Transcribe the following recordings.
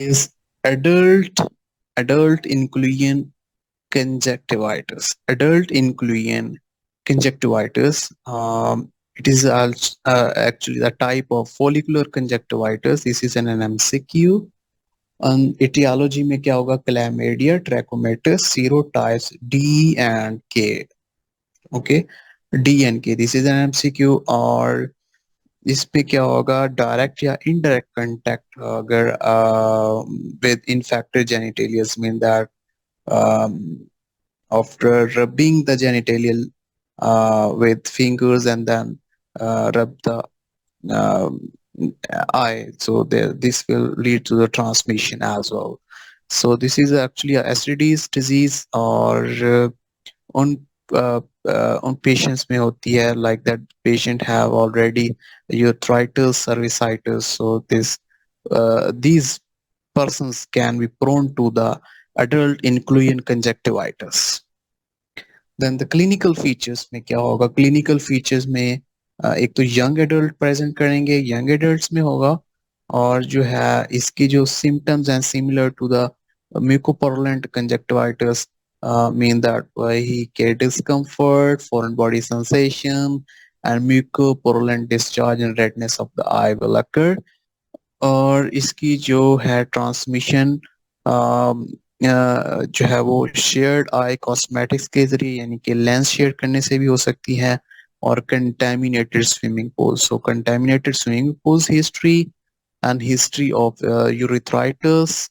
is adult adult inclusion conjunctivitis. Adult inclusion conjunctivitis. It is also, actually the type of follicular conjunctivitis. This is an MCQ. etiology में क्या होगा? Chlamydia, trachomatis, serotypes D and K. Okay, D and K. This is an MCQ. और इसमें क्या होगा? Direct या indirect contact अगर with infected genitalia mean that after rubbing the genitalial with fingers and then rub the um, eye, so this will lead to the transmission as well. So this is actually a STD's disease or on on patients में होती है, like that patient have already urethritis, cervicitis, so these persons can be prone to the adult inclusion conjunctivitis. Then the clinical features में क्या होगा? Clinical features में एक तो young adult present करेंगे, young adults में होगा, और जो है इसकी जो symptoms and similar to the mucopurulent conjunctivitis, mean that he get discomfort, foreign body sensation, and mucopurulent discharge and redness of the eye will occur. और इसकी जो है ट्रांसमिशन जो है वो शेयर्ड आई कॉस्मेटिक्स के जरिए यानी कि लेंस शेयर करने से भी हो सकती है, और contaminated swimming pools. So contaminated swimming pools history and history of urethritis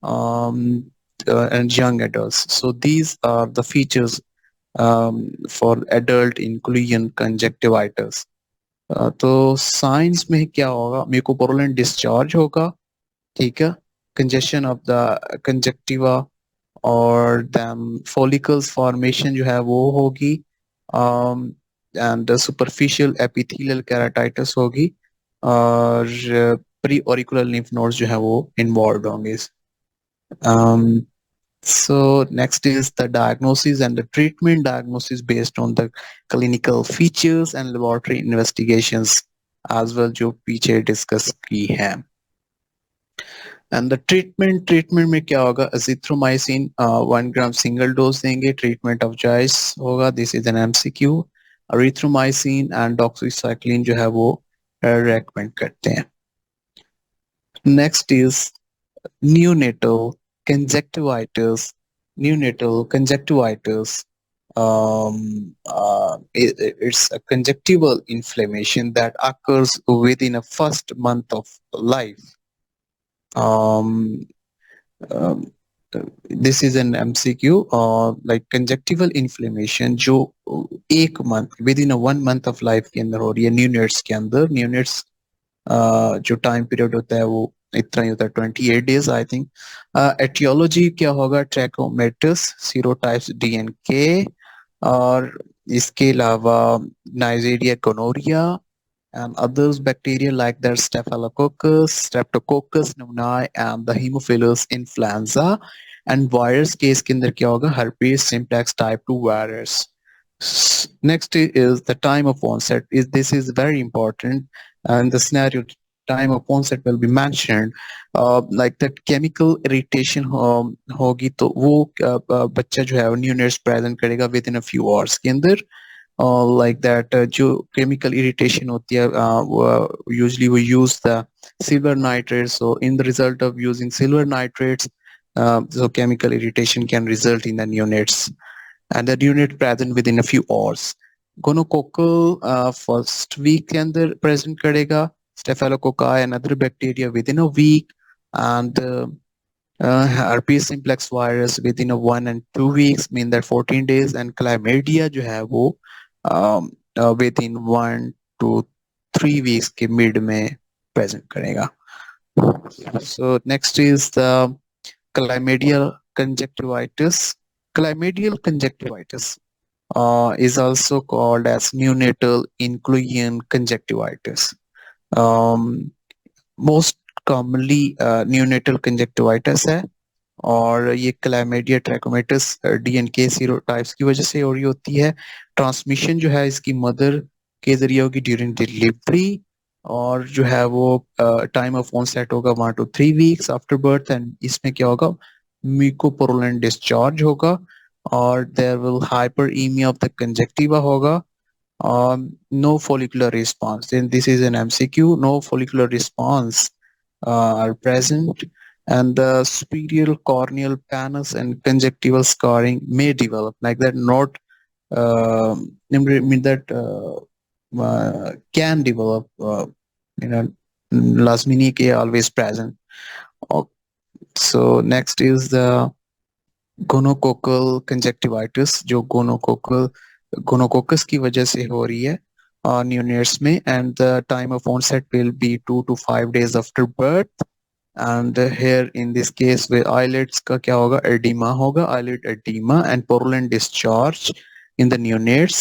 and young adults. So these are the features for adult inclusion conjunctivitis. तो साइंस में क्या होगा? म्यूकोपोरुलेंट डिस्चार्ज होगा, ठीक है, कंजेशन ऑफ द कंजक्टिवा, और देन फॉलिकल्स फॉर्मेशन जो है वो होगी, एंड सुपरफिशियल एपिथेलियल केराटाइटिस होगी, और प्री ऑरिकुलर लिम्फ नोड्स जो है वो इन्वॉल्व होंगे. So next is the diagnosis and the treatment. Diagnosis based on the clinical features and laboratory investigations as well जो पीछे डिस्कस की है. And the treatment में क्या होगा? azithromycin 1 gram single dose देंगे. Treatment of jaundice होगा. This is an MCQ. erythromycin and doxycycline जो है वो recommend करते हैं. Next is neonatal conjunctivitis. Neonatal conjunctivitis. It's a conjunctival inflammation that occurs within a first month of life. Um, um, this is an MCQ. Like conjunctival inflammation जो एक month within a 1 month of life के अंदर हो रही है neonates के अंदर. Neonates जो टाइम पीरियड होता है वो इतना ही होता है, 28 days आई थिंक. एटियोलॉजी क्या होगा? ट्रैकोमेटिस, सीरोटाइप्स डी एंड के, और इसके अलावा Neisseria, gonorrhoeae, and others bacteria like that staphylococcus, streptococcus pneumoniae and the hemophilus influenza. and virus case के अंदर क्या होगा? herpes simplex type 2 virus. Next is the time of onset. This is very important, and the scenario time of onset will be mentioned. Like that chemical irritation होगी तो वो बच्चा जो है neonates present करेगा within a few hours के अंदर. Like that जो chemical irritation होती है usually we use the silver nitrates. So in the result of using silver nitrates, so chemical irritation can result in the neonates, and the neonate present within a few hours. Gonococcal first week के अंदर present करेगा, staphylococci and other bacteria within a week, and herpes simplex virus within a 1 and 2 weeks, mean that 14 days, and chlamydia जो है वो within 1 to 3 weeks के mid में present करेगा. So next is the chlamydial conjunctivitis. Chlamydial conjunctivitis is also called as neonatal inclusion conjunctivitis. Most commonly neonatal conjunctivitis है, और ये chlamydia, ट्रैकोमेटिस, DNK सीरोटाइप्स की वजह से हो रही होती है. ट्रांसमिशन जो है इसकी मदर के जरिए होगी ड्यूरिंग डिलीवरी, और जो है वो टाइम ऑफ ऑनसेट होगा 1 to 3 weeks after birth, and इसमें क्या होगा, म्यूकोपुरुलेंट डिस्चार्ज होगा, और there will hyperaemia of the conjunctiva होगा. No follicular response. Then this is an MCQ. No follicular response are present, and the superior corneal panels and conjunctival scarring may develop like that. Not mean that can develop. You know, last minute always present. Oh, so next is the gonococcal conjunctivitis, जो gonococcus की वजह से हो रही है न्यूनियर्स में, and the time of onset will be 2 to 5 days after birth. And here in this case with eyelids का क्या होगा, एडिमा होगा, eyelid edema and purulent discharge in the neonates.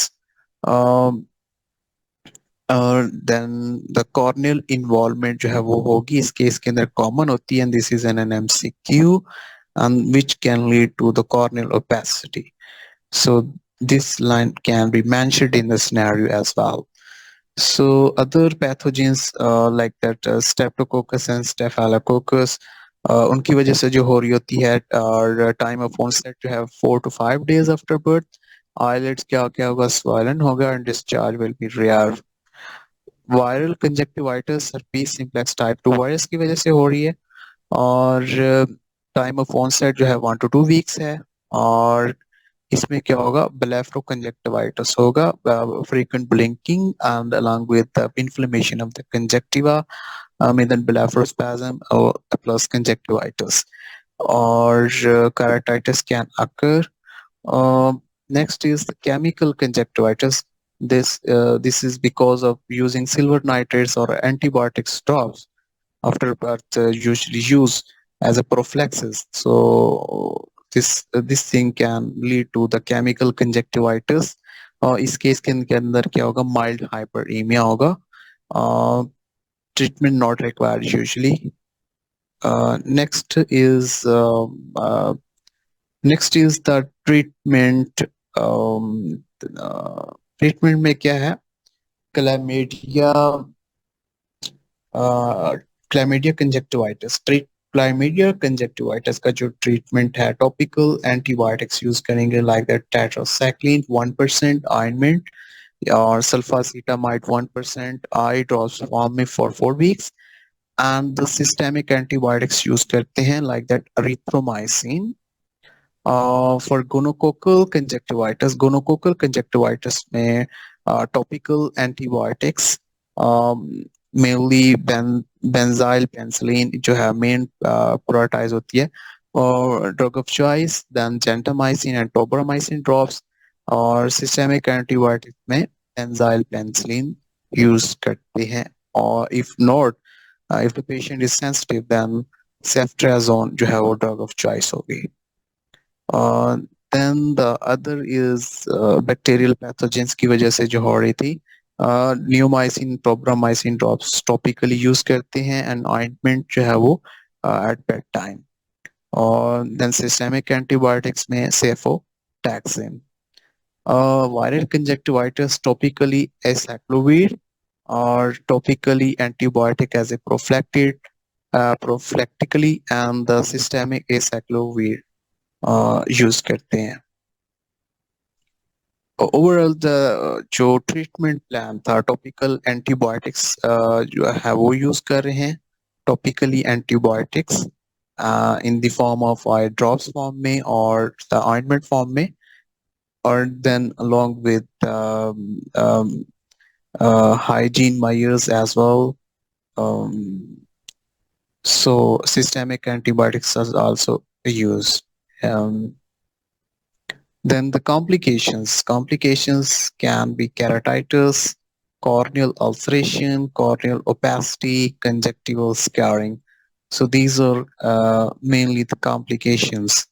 और देन द कॉर्नियल इन्वॉल्वमेंट जो है वो होगी इस केस के अंदर कॉमन होती है, and this is an MCQ, and which can lead to the corneal opacity. So this line can be mentioned in the scenario as well. So other pathogens like that streptococcus and staphylococcus, उनकी वजह से जो हो रही होती है, और time of onset जो है 4 to 5 days after birth. eyelids क्या क्या होगा, swollen होगा, and discharge will be rare. Viral conjunctivitis herpes simplex type 2 virus की वजह से हो रही है, और टाइम ऑफ ऑनसेट जो है 1 to 2 weeks है. और इसमें क्या होगा, ब्लेफरोकंजक्टिवाइटिस होगा, frequent blinking and along with the inflammation of the conjunctiva, then blepharospasm or plus conjunctivitis, or keratitis can occur. Next is the chemical conjunctivitis. This is because of using silver nitrates or antibiotics drops after birth, usually used as a prophylaxis. So this thing can lead to the chemical conjunctivitis. इस case के अंदर क्या होगा, mild hyperemia होगा. Treatment not required usually. Next is the treatment. Treatment में क्या है, chlamydia chlamydia conjunctivitis. Chlamydia conjunctivitis का जो ट्रीटमेंट है, टॉपिकल एंटीबायोटिक्स यूज करेंगे लाइक दैट टेट्रासाइक्लिन 1% ऑइंटमेंट, और सल्फासिटामाइड 1% आई ड्रॉप्स फॉर्म में for 4 weeks, and the systemic antibiotics use करते हैं like that erythromycin. For gonococcal conjunctivitis में topical antibiotics, mainly benzyl penicillin जो है main prioritize होती है, और drug of choice then gentamicin and tobramycin drops, और systemic antibiotics में benzyl penicillin use करते हैं, और if not, if the patient is sensitive then ceftriaxone जो है वो drug of choice होगी. Then the other is bacterial pathogens की वजह से जो हो रही थी, neomycin tobramycin drops topically use करते हैं, and ointment जो है वो at bedtime. और then systemic antibiotics में cefotaxime. Viral conjunctivitis topically acyclovir, or topically antibiotic as a prophylactically, and the systemic acyclovir use करते हैं. ओवरऑल जो ट्रीटमेंट प्लान था, टॉपिकल एंटीबायोटिक्स जो है वो यूज कर रहे हैं, topically antibiotics in the form of eye drops form में और द ऑइंटमेंट फॉर्म में, और then along with hygiene measures as well. So systemic antibiotics are also used. Then the complications can be keratitis, corneal ulceration, corneal opacity, conjunctival scarring. So these are mainly the complications